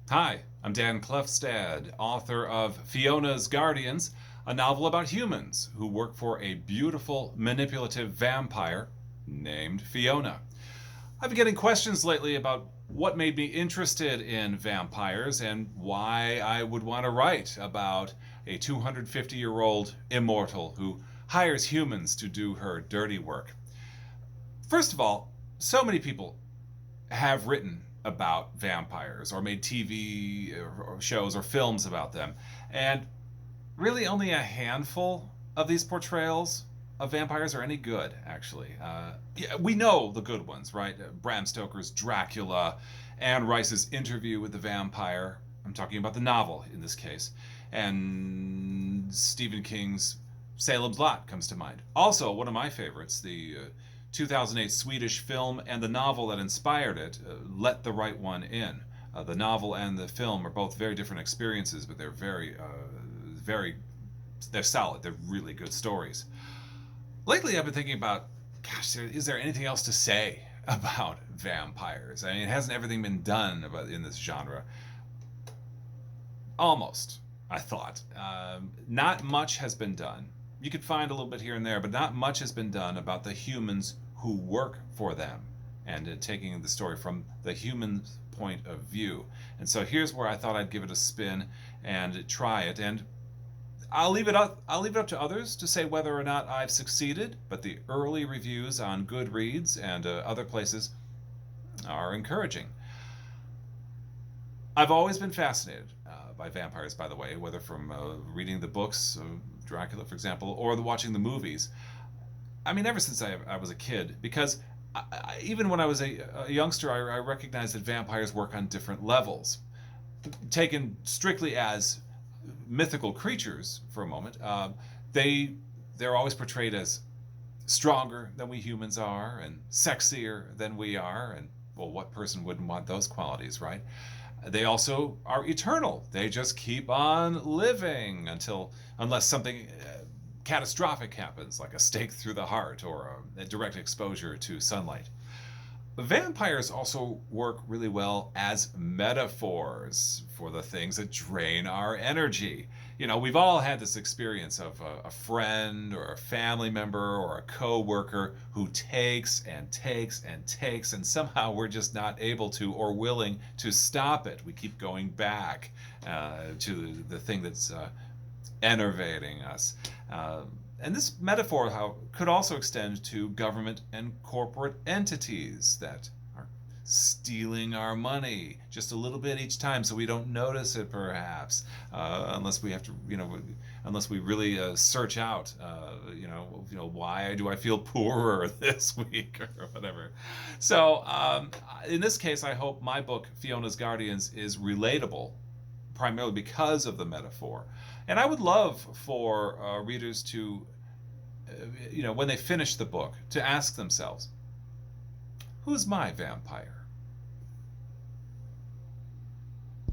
Hi, I'm Dan Klefstad, author of Fiona's Guardians, a novel about humans who work for a beautiful, manipulative vampire named Fiona. I've been getting questions lately about what made me interested in vampires and why I would want to write about a 250-year-old immortal who hires humans to do her dirty work. First of all, so many people have written about vampires or made TV or shows or films about them. And really, only a handful of these portrayals of vampires are any good, actually. Yeah, we know the good ones, right? Bram Stoker's Dracula, Anne Rice's Interview with the Vampire. I'm talking about the novel in this case. And Stephen King's Salem's Lot comes to mind. Also, one of my favorites, the 2008 Swedish film and the novel that inspired it, Let the Right One In. The novel and the film are both very different experiences, but they're they're solid. They're really good stories. Lately, I've been thinking about, gosh, is there anything else to say about vampires? I mean, hasn't everything been done about in this genre? Almost, I thought. Not much has been done. You could find a little bit here and there, but not much has been done about the humans who work for them and taking the story from the human's point of view. And so here's where I thought I'd give it a spin and try it. And I'll leave it up to others to say whether or not I've succeeded, but the early reviews on Goodreads and other places are encouraging. I've always been fascinated by vampires, by the way, whether from reading the books, Dracula, for example, or watching the movies. I mean, ever since I was a kid, because even when I was a youngster, I recognized that vampires work on different levels. Taken strictly as mythical creatures for a moment, they're always portrayed as stronger than we humans are and sexier than we are, and well, what person wouldn't want those qualities, right? They also are eternal. They just keep on living unless something catastrophic happens, like a stake through the heart or a direct exposure to sunlight. Vampires also work really well as metaphors for the things that drain our energy. You know, we've all had this experience of a friend or a family member or a coworker who takes and takes and takes, and somehow we're just not able to or willing to stop it. We keep going back to the thing that's enervating us. And this metaphor could also extend to government and corporate entities that are stealing our money just a little bit each time, so we don't notice it, perhaps, unless we have to, unless we really search out, why do I feel poorer this week or whatever. So, in this case, I hope my book, Fiona's Guardians, is relatable primarily because of the metaphor. And I would love for readers to, when they finish the book, to ask themselves, who's my vampire?